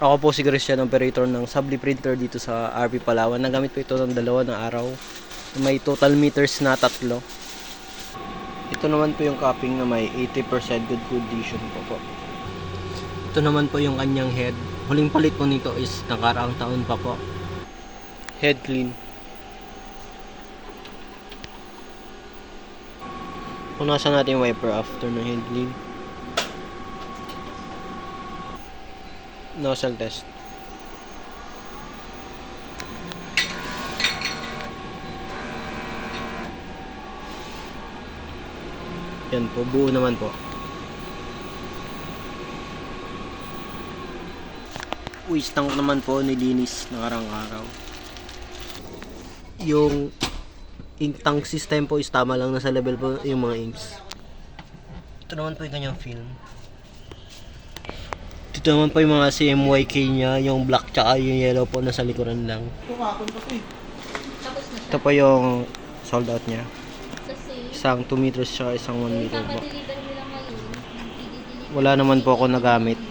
Ako po si Christian, operator ng Sabli printer dito sa RP Palawan. Nagamit po ito ng 2 na araw. May total meters na 3. Ito naman po yung capping na may 80% good condition po. Ito naman po yung kanyang head. Huling palit po nito is nakaraang taon pa po. Head clean. Punasan natin yung wiper after ng head clean. Nozzle test. Yan po, buo naman po. Waste tank naman po nilinis nakarang araw. Yung ink tank system po is tama lang, nasa level po yung mga inks. Ito naman po yung kanyang film. Ito naman po yung mga CMYK niya, yung black tsaka yung yellow po nasa likuran lang. Ito po yung sold out niya. Isang 2 meters tsaka isang 1 meter po. Wala naman po ako nagamit.